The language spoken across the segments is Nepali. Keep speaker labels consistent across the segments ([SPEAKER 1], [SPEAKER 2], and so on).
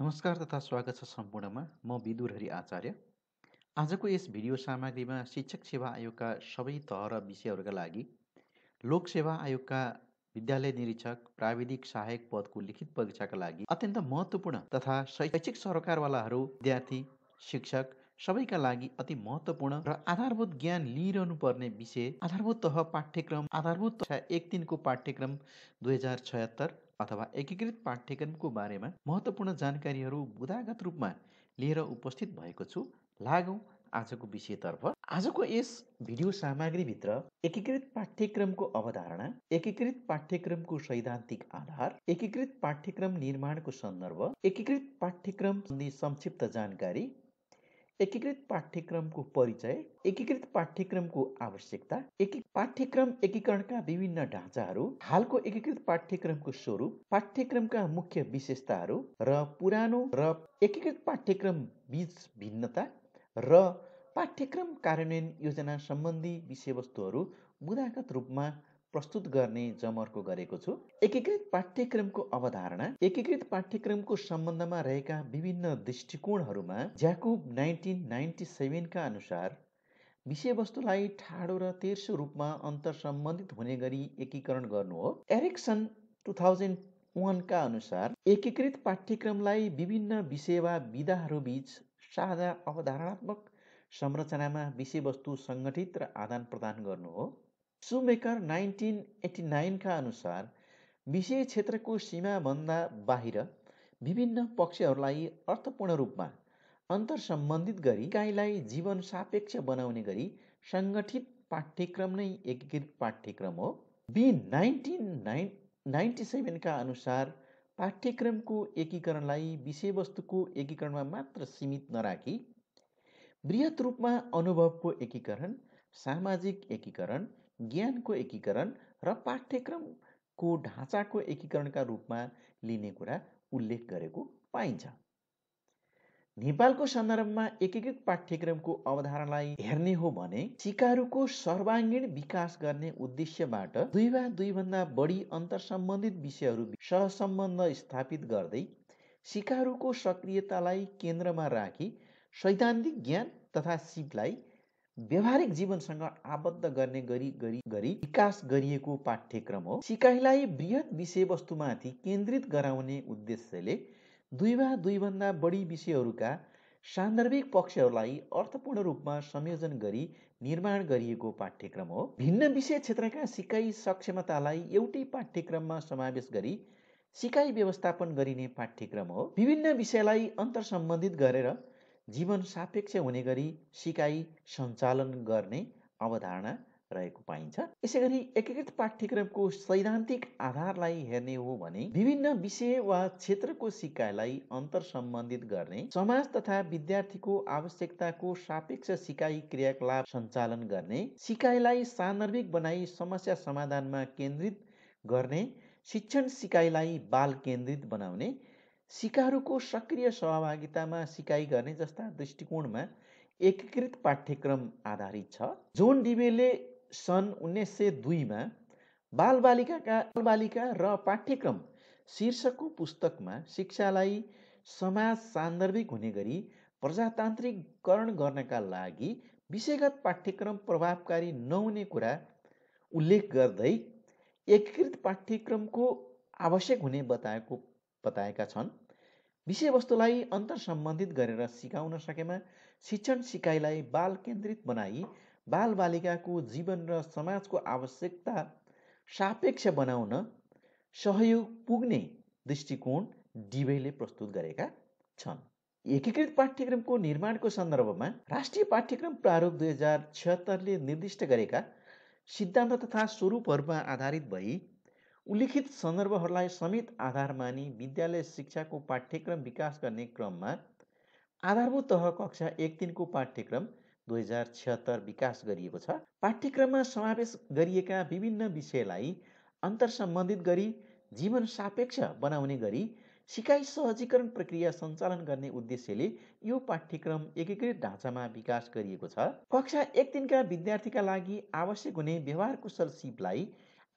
[SPEAKER 1] नमस्कार तथा स्वागत छ सम्पूर्णमा। म विदुर हरि आचार्य। आजको यस भिडियो सामग्रीमा शिक्षक सेवा आयोगका सबै तह र विषयहरूका लागि लोक सेवा आयोगका विद्यालय निरीक्षक प्राविधिक सहायक पदको लिखित परीक्षाका लागि अत्यन्त महत्त्वपूर्ण तथा शैक्षिक सरोकारवालाहरू विद्यार्थी शिक्षक सबैका लागि अति महत्त्वपूर्ण र आधारभूत ज्ञान लिइरहनु पर्ने विषय आधारभूत तह पाठ्यक्रम आधारभूत कक्षा 1-3 को पाठ्यक्रम 2076 अथवा एकीकृत पाठ्यक्रमको बारेमा महत्त्वपूर्ण जानकारीहरू बुदागत रूपमा लिएर उपस्थित भएको छु। लागौँ आजको विषयतर्फ। आजको यस भिडियो सामग्रीभित्र एकीकृत पाठ्यक्रमको अवधारणा, एकीकृत पाठ्यक्रमको सैद्धान्तिक आधार, एकीकृत पाठ्यक्रम निर्माणको सन्दर्भ, एकीकृत पाठ्यक्रम सम्बन्धी संक्षिप्त जानकारी, एकीकृत पाठ्यक्रमको परिचय, एकीकृत पाठ्यक्रमको आवश्यकता, पाठ्यक्रम एकीकरणका विभिन्न ढाँचाहरू, हालको एकीकृत पाठ्यक्रमको स्वरूप, पाठ्यक्रमका मुख्य विशेषताहरू र पुरानो र एकीकृत पाठ्यक्रम बीच भिन्नता र पाठ्यक्रम कार्यान्वयन योजना सम्बन्धी विषयवस्तुहरू बुदागत रूपमा प्रस्तुत गर्ने जमर्को गरेको छु। एकीकृत पाठ्यक्रमको अवधारणा, एकीकृत पाठ्यक्रमको सम्बन्धमा रहेका विभिन्न दृष्टिकोणहरूमा ज्याकुब 1997 का अनुसार विषयवस्तुलाई ठाडो र तेर्सो रूपमा अन्तर्सम्बन्धित हुने गरी एकीकरण गर्नु हो। एरिक्सन 2001 का अनुसार एकीकृत पाठ्यक्रमलाई विभिन्न विषय वा विधाहरूबीच साझा अवधारणात्मक संरचनामा विषयवस्तु सङ्गठित र आदान प्रदान गर्नु हो। सुमेकर 1989 का अनुसार विषय क्षेत्रको सीमाभन्दा बाहिर विभिन्न पक्षहरूलाई अर्थपूर्ण रूपमा अन्तर्सम्बन्धित गरी इकाइलाई जीवन सापेक्ष बनाउने गरी सङ्गठित पाठ्यक्रम नै एकीकृत पाठ्यक्रम हो। बी 1997 का अनुसार पाठ्यक्रमको एकीकरणलाई विषयवस्तुको एकीकरणमा मात्र सीमित नराखी बृहत रूपमा अनुभवको एकीकरण, सामाजिक एकीकरण, ज्ञानको एकीकरण र पाठ्यक्रमको ढाँचाको एकीकरणका रूपमा लिने कुरा उल्लेख गरेको पाइन्छ। नेपालको सन्दर्भमा एकीकृत पाठ्यक्रमको अवधारणालाई हेर्ने हो भने सिकारुको सर्वाङ्गीण विकास गर्ने उद्देश्यबाट 2 वा 2 भन्दा बढी अन्तर्सम्बन्धित विषयहरू सहसम्बन्ध स्थापित गर्दै सिकारुको सक्रियतालाई केन्द्रमा राखी सैद्धान्तिक ज्ञान तथा सिपलाई व्यावहारिक जीवनसँग आबद्ध गर्ने गरी विकास गरिएको पाठ्यक्रम हो। सिकाइलाई बृहत विषयवस्तुमाथि केन्द्रित गराउने उद्देश्यले 2 वा 2 भन्दा बढी विषयहरूका सान्दर्भिक पक्षहरूलाई अर्थपूर्ण रूपमा संयोजन गरी निर्माण गरिएको पाठ्यक्रम हो। भिन्न विषय क्षेत्रका सिकाइ सक्षमतालाई एउटै पाठ्यक्रममा समावेश गरी सिकाइ व्यवस्थापन गरिने पाठ्यक्रम हो। विभिन्न विषयलाई अन्तर्सम्बन्धित गरेर जीवन सापेक्ष हुने गरी सिकाइ सञ्चालन गर्ने अवधारणा रहेको पाइन्छ। यसैगरी एकीकृत पाठ्यक्रमको सैद्धान्तिक आधारलाई हेर्ने हो भने विभिन्न विषय वा क्षेत्रको सिकाइलाई अन्तर्सम्बन्धित गर्ने, समाज तथा विद्यार्थीको आवश्यकताको सापेक्ष सिकाइ क्रियाकलाप सञ्चालन गर्ने, सिकाइलाई सान्दर्भिक बनाई समस्या समाधानमा केन्द्रित गर्ने, शिक्षण सिकाइलाई बाल केन्द्रित बनाउने, सिकारुको सक्रिय सहभागितामा सिकाइ गर्ने जस्ता दृष्टिकोणमा एकीकृत पाठ्यक्रम आधारित छ। जोन डिवेले सन् 1902 मा बालबालिका र पाठ्यक्रम शीर्षकको पुस्तकमा शिक्षालाई समाज सान्दर्भिक हुने गरी प्रजातान्त्रिकरण गर्नका लागि विषयगत पाठ्यक्रम प्रभावकारी नहुने कुरा उल्लेख गर्दै एकीकृत पाठ्यक्रमको आवश्यक हुने बताएका छन्। विषयवस्तुलाई अन्तर्सम्बन्धित गरेर सिकाउन सकेमा शिक्षण सिकाइलाई बाल केन्द्रित बनाई बालबालिकाको जीवन र समाजको आवश्यकता सापेक्ष बनाउन सहयोग पुग्ने दृष्टिकोण डिवेले प्रस्तुत गरेका छन्। एकीकृत पाठ्यक्रमको निर्माणको सन्दर्भमा राष्ट्रिय पाठ्यक्रम प्रारूप 2076 ले निर्दिष्ट गरेका सिद्धान्त तथा स्वरूपहरूमा आधारित भई उल्लिखित सन्दर्भहरूलाई समेत आधार मानी विद्यालय शिक्षाको पाठ्यक्रम विकास गर्ने क्रममा आधारभूत तह कक्षा 1-3 को पाठ्यक्रम 2076 विकास गरिएको छ। पाठ्यक्रममा समावेश गरिएका विभिन्न विषयलाई अन्तर्सम्बन्धित गरी जीवन सापेक्ष बनाउने गरी सिकाइ सहजीकरण प्रक्रिया सञ्चालन गर्ने उद्देश्यले यो पाठ्यक्रम एकीकृत ढाँचामा विकास गरिएको छ। कक्षा 1-3 का विद्यार्थीका लागि आवश्यक हुने व्यवहार कुशल सिपलाई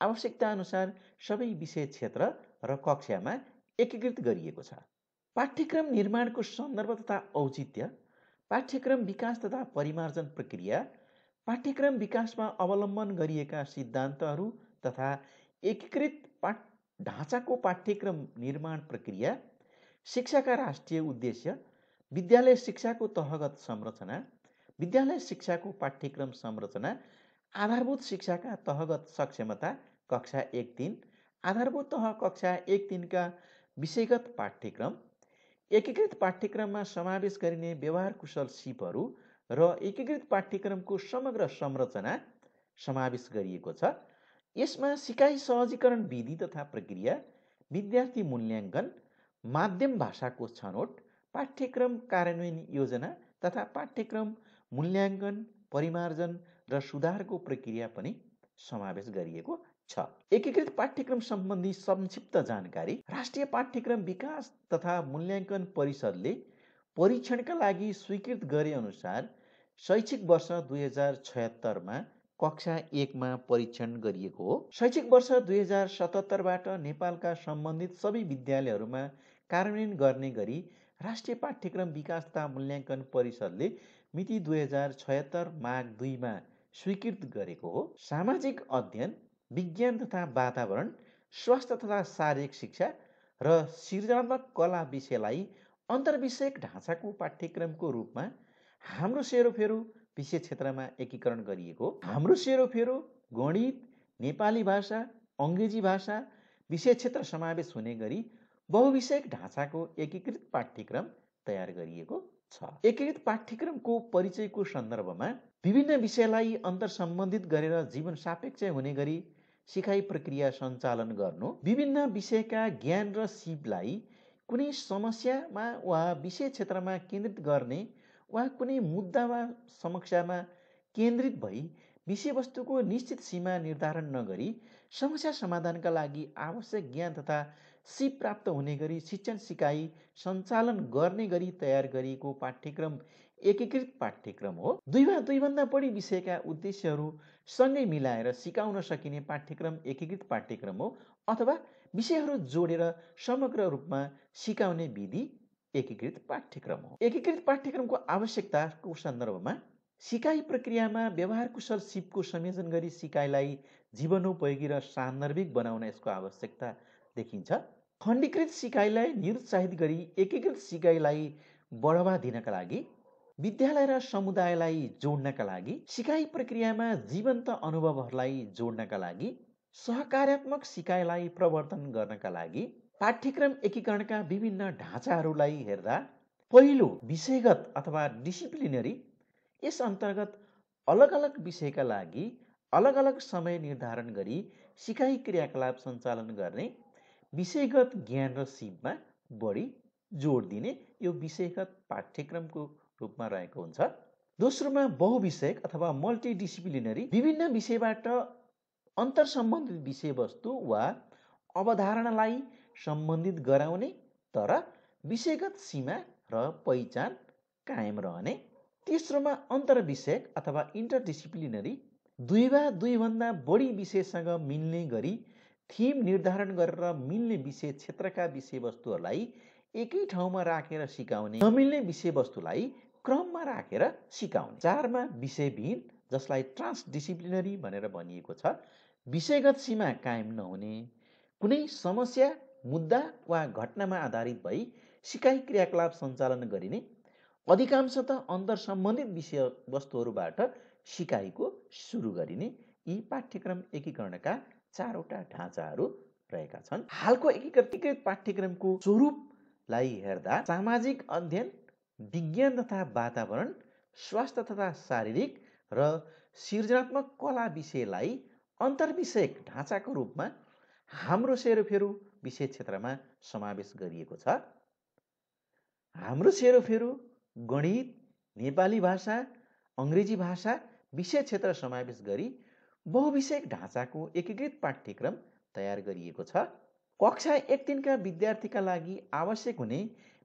[SPEAKER 1] आवश्यकता अनुसार सबै विषय क्षेत्र र कक्षामा एकीकृत गरिएको छ। पाठ्यक्रम निर्माणको सन्दर्भ तथा औचित्य, पाठ्यक्रम विकास तथा परिमार्जन प्रक्रिया, पाठ्यक्रम विकासमा अवलम्बन गरिएका सिद्धान्तहरू तथा एकीकृत ढाँचाको पाठ्यक्रम निर्माण प्रक्रिया, शिक्षाका राष्ट्रिय उद्देश्य, विद्यालय शिक्षाको तहगत संरचना, विद्यालय शिक्षाको पाठ्यक्रम संरचना, आधारभूत शिक्षाका तहगत सक्षमता कक्षा 1-3, आधारभूत तह कक्षा 1-3 का विषयगत पाठ्यक्रम, एकीकृत पाठ्यक्रममा समावेश गरिने व्यवहार कुशल सिपहरू र एकीकृत पाठ्यक्रमको समग्र संरचना समावेश गरिएको छ। यसमा सिकाइ सहजीकरण विधि तथा प्रक्रिया, विद्यार्थी मूल्याङ्कन, माध्यम भाषाको छनौट, पाठ्यक्रम कार्यान्वयन योजना तथा पाठ्यक्रम मूल्याङ्कन, परिमार्जन र सुधारको प्रक्रिया पनि समावेश गरिएको छ। एकीकृत पाठ्यक्रम सम्बन्धी संक्षिप्त जानकारी। राष्ट्रिय पाठ्यक्रम विकास तथा मूल्याङ्कन परिषदले परीक्षणका लागि स्वीकृत गरे अनुसार शैक्षिक वर्ष 2076मा कक्षा 1मा परीक्षण गरिएको हो। शैक्षिक वर्ष 2077बाट नेपालका सम्बन्धित सबै विद्यालयहरूमा कार्यान्वयन गर्ने गरी राष्ट्रिय पाठ्यक्रम विकास तथा मूल्याङ्कन परिषदले मिति 2076 माघ 2मा स्वीकृत गरेको हो। सामाजिक अध्ययन, विज्ञान तथा वातावरण, स्वास्थ्य तथा शारीरिक शिक्षा र सृजनात्मक कला विषयलाई अन्तर्विषयक ढाँचाको पाठ्यक्रमको रूपमा हाम्रो सेरोफेरो विषय क्षेत्रमा एकीकरण गरिएको। हाम्रो सेरोफेरो गणित, नेपाली भाषा, अङ्ग्रेजी भाषा विषय क्षेत्र समावेश हुने गरी बहुविषयक ढाँचाको एकीकृत पाठ्यक्रम तयार गरिएको छ। एकीकृत पाठ्यक्रमको परिचयको सन्दर्भमा विभिन्न विषयलाई अन्तर्सम्बन्धित गरेर जीवन सापेक्ष हुने गरी सिकाइ प्रक्रिया सञ्चालन गर्नु, विभिन्न विषयका ज्ञान र सिपलाई कुनै समस्यामा वा विषय क्षेत्रमा केन्द्रित गर्ने वा कुनै मुद्दा वा समस्यामा केन्द्रित भई विषयवस्तुको निश्चित सीमा निर्धारण नगरी समस्या समाधानका लागि आवश्यक ज्ञान तथा सिप प्राप्त हुने गरी शिक्षण सिकाइ सञ्चालन गर्ने गरी तयार गरिएको पाठ्यक्रम एकीकृत पाठ्यक्रम हो। 2 वा 2 भन्दा बढी विषयका उद्देश्यहरू सँगै मिलाएर सिकाउन सकिने पाठ्यक्रम एकीकृत पाठ्यक्रम हो, अथवा विषयहरू जोडेर समग्र रूपमा सिकाउने विधि एकीकृत पाठ्यक्रम हो। एकीकृत पाठ्यक्रमको आवश्यकताको सन्दर्भमा सिकाइ प्रक्रियामा व्यवहार कुशल सिपको संयोजन गरी सिकाइलाई जीवनोपयोगी र सान्दर्भिक बनाउन यसको आवश्यकता देखिन्छ। खण्डीकृत सिकाइलाई निरुत्साहित गरी एकीकृत सिकाइलाई बढावा दिनका लागि, विद्यालय र समुदायलाई जोड्नका लागि, सिकाइ प्रक्रियामा जीवन्त अनुभवहरूलाई जोड्नका लागि, सहकार्यात्मक सिकाइलाई प्रवर्धन गर्नका लागि पाठ्यक्रम एकीकरणका विभिन्न ढाँचाहरूलाई हेर्दा पहिलो विषयगत अथवा डिसिप्लिनरी, यस अन्तर्गत अलग अलग विषयका लागि अलग अलग समय निर्धारण गरी सिकाइ क्रियाकलाप सञ्चालन गर्ने विषयगत ज्ञान र सिपमा बढी जोड दिने यो विषयगत पाठ्यक्रमको रूपमा रहेको हुन्छ। दोस्रोमा बहुविषयक अथवा मल्टिडिसिप्लिनरी, विभिन्न विषयबाट अन्तर्सम्बन्धित विषयवस्तु वा अवधारणालाई सम्बन्धित गराउने तर विषयगत सीमा र पहिचान कायम रहने। तेस्रोमा अन्तर्विषयक अथवा इन्टरडिसिप्लिनरी, 2 वा 2 भन्दा बढी विषयसँग मिल्ने गरी थीम निर्धारण गरेर मिल्ने विषय क्षेत्रका विषयवस्तुहरूलाई एकै ठाउँमा राखेर सिकाउने, नमिल्ने विषयवस्तुलाई क्रममा राखेर सिकाउने। 4मा विषयविहीन, जसलाई ट्रान्सडिसिप्लिनरी भनेर भनिएको छ, विषयगत सीमा कायम नहुने, कुनै समस्या, मुद्दा वा घटनामा आधारित भई सिकाइ क्रियाकलाप सञ्चालन गरिने, अधिकांशतः अन्तर्सम्बन्धित विषयवस्तुहरूबाट सिकाइको सुरु गरिने। यी पाठ्यक्रम एकीकरणका 4वटा ढाँचाहरू रहेका छन्। हालको एकीकृत पाठ्यक्रमको स्वरूपलाई हेर्दा सामाजिक अध्ययन, विज्ञान तथा वातावरण, स्वास्थ्य तथा शारीरिक र सृजनात्मक कला विषयलाई अन्तर्विषयक ढाँचाको रूपमा हाम्रो सेरोफेरो विषय क्षेत्रमा समावेश गरिएको छ। हाम्रो सेरोफेरो गणित, नेपाली भाषा, अङ्ग्रेजी भाषा विषय क्षेत्र समावेश गरी बहुविषयक ढाँचाको एकीकृत पाठ्यक्रम तयार गरिएको छ। कक्षा 1-3 का विद्यार्थीका लागि आवश्यक हुने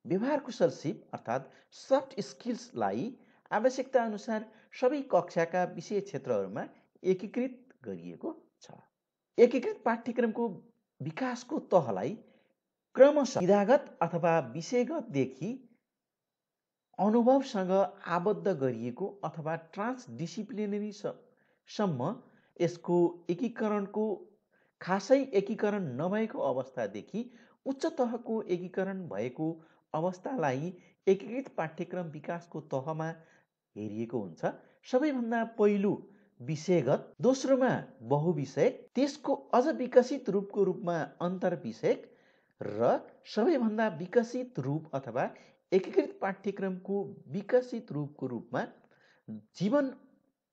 [SPEAKER 1] व्यवहार कुशल सिप अर्थात् सफ्ट स्किल्सलाई आवश्यकता अनुसार सबै कक्षाका विषय क्षेत्रहरूमा एकीकृत गरिएको छ। एकीकृत पाठ्यक्रमको विकासको तहलाई क्रमशः विधागत अथवा विषयगतदेखि अनुभवसँग आबद्ध गरिएको अथवा ट्रान्सडिसिप्लिनरी सम्म यसको एकीकरणको खासै एकीकरण नभएको अवस्थादेखि उच्च तहको एकीकरण भएको अवस्थालाई एकीकृत पाठ्यक्रम विकासको तहमा हेरिएको हुन्छ। सबैभन्दा पहिलो विषयगत, दोस्रोमा बहुविषयक, त्यसको अझ विकसित रूपको रूपमा अन्तर्विषयक र सबैभन्दा विकसित रूप अथवा एकीकृत पाठ्यक्रमको विकसित रूपको रूपमा जीवन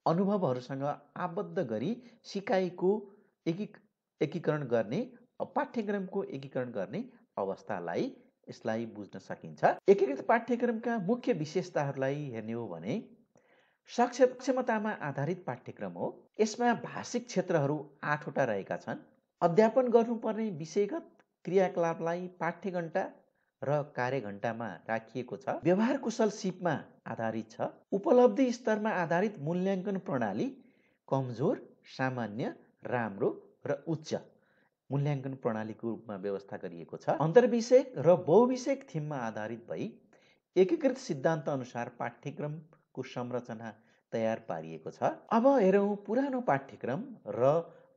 [SPEAKER 1] अनुभवहरूसँग आबद्ध गरी सिकाइको एकीकरण गर्ने, पाठ्यक्रमको एकीकरण गर्ने अवस्थालाई यसलाई बुझ्न सकिन्छ। एकीकृत पाठ्यक्रमका मुख्य विशेषताहरूलाई हेर्ने हो भने सक्षमतामा आधारित पाठ्यक्रम हो। यसमा भाषिक क्षेत्रहरू 8वटा रहेका छन्। अध्यापन गर्नुपर्ने विषयगत क्रियाकलापलाई पाठ्यघण्टा र कार्यघण्टामा राखिएको छ। व्यवहार कुशल सिपमा आधारित छ। उपलब्धि स्तरमा आधारित मूल्याङ्कन प्रणाली कमजोर, सामान्य, राम्रो र उच्च मूल्याङ्कन प्रणालीको रूपमा व्यवस्था गरिएको छ। अन्तर्विषयक र बहुविषयक थिममा आधारित भई एकीकृत सिद्धान्त अनुसार पाठ्यक्रमको संरचना तयार पारिएको छ। अब हेरौँ पुरानो पाठ्यक्रम र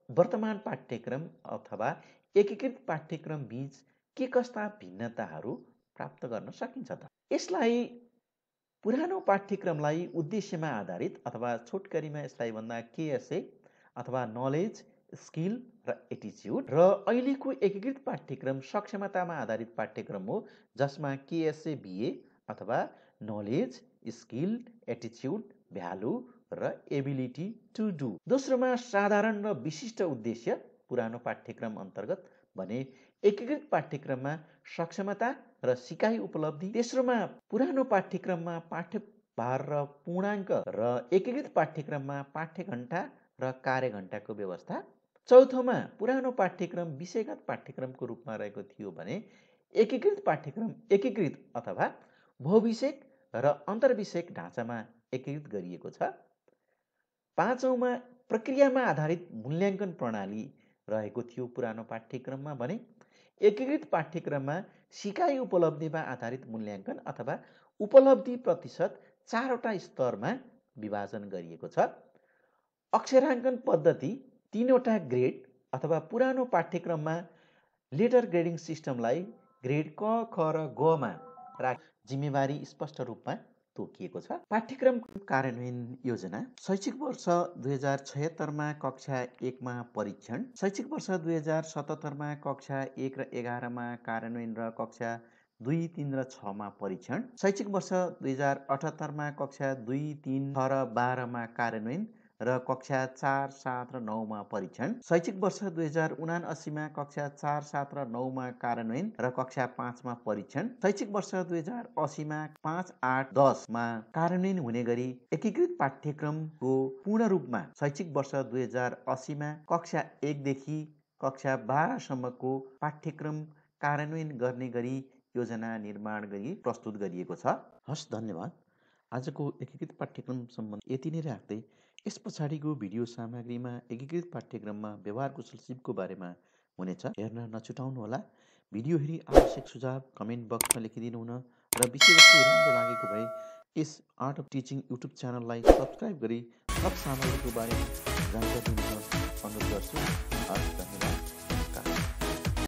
[SPEAKER 1] वर्तमान पाठ्यक्रम अथवा एकीकृत पाठ्यक्रम बीच के कस्ता भिन्नताहरू प्राप्त गर्न सकिन्छ त। यसलाई पुरानो पाठ्यक्रमलाई उद्देश्यमा आधारित अथवा छोटकरीमा यसलाई भन्दा केएसए अथवा नलेज, स्किल र एटिच्युड, र अहिलेको एकीकृत पाठ्यक्रम सक्षमतामा आधारित पाठ्यक्रम हो जसमा केएसए बिए अथवा नलेज, स्किल, एटिच्युड, भ्यालु र एबिलिटी टु डु। दोस्रोमा साधारण र विशिष्ट उद्देश्य पुरानो पाठ्यक्रम अन्तर्गत भने एकीकृत पाठ्यक्रममा सक्षमता र सिकाइ उपलब्धि। तेस्रोमा पुरानो पाठ्यक्रममा पाठ्यभार र पूर्णाङ्क र एकीकृत पाठ्यक्रममा पाठ्यघण्टा र कार्यघण्टाको व्यवस्था। चौथोमा पुरानो पाठ्यक्रम विषयगत पाठ्यक्रमको रूपमा रहेको थियो भने एकीकृत पाठ्यक्रम एकीकृत अथवा बहुविषयक र अन्तर्विषयक ढाँचामा एकीकृत गरिएको छ। पाँचौँमा प्रक्रियामा आधारित मूल्याङ्कन प्रणाली रहेको थियो पुरानो पाठ्यक्रममा भने एकीकृत पाठ्यक्रममा सिकाइ उपलब्धिमा आधारित मूल्याङ्कन अथवा उपलब्धि प्रतिशत 4वटा स्तरमा विभाजन गरिएको छ। अक्षराङ्कन पद्धति 3वटा ग्रेड अथवा पुरानो पाठ्यक्रममा लेटर ग्रेडिङ सिस्टमलाई ग्रेड क, ख र गमा जिम्मेवारी स्पष्ट रूपमा तोकिएको छ। पाठ्यक्रम कार्यान्वयन योजना शैक्षिक वर्ष 2076मा कक्षा 1मा परीक्षण, शैक्षिक वर्ष 2077मा कक्षा 1 र 11मा कार्यान्वयन र कक्षा 2, 3 र 6मा परीक्षण, शैक्षिक वर्ष 2078मा कक्षा 2, 3, 6 र 12मा कार्यान्वयन र कक्षा 4, 7 र 9मा परीक्षण, शैक्षिक वर्ष 2079मा कक्षा 4, 7 र 9मा कार्यान्वयन र कक्षा 5मा परीक्षण, शैक्षिक वर्ष 2080मा 5, 8, 10मा कार्यान्वयन हुने गरी एकीकृत पाठ्यक्रमको पूर्ण रूपमा शैक्षिक वर्ष 2080मा कक्षा 1 देखि कक्षा 12सम्मको पाठ्यक्रम कार्यान्वयन गर्ने गरी योजना निर्माण गरी प्रस्तुत गरिएको छ। हस्, धन्यवाद। आजको एकीकृत पाठ्यक्रम सम्बन्धी यति नै राख्दै यस पछाडिको भिडियो सामग्रीमा एकीकृत पाठ्यक्रममा व्यवहार कुशल सिपको बारेमा हुनेछ, हेर्न नछुटाउनुहोला। भिडियो हेरी आवश्यक सुझाव कमेन्ट बक्समा लेखिदिनु हुन र विषयवस्तु राम्रो लागेको भए यस आर्ट अफ टिचिङ युट्युब च्यानललाई सब्सक्राइब गरी थप सामग्रीको बारेमा जानकारी दिन अनुरोध गर्छु। हस्, धन्यवाद।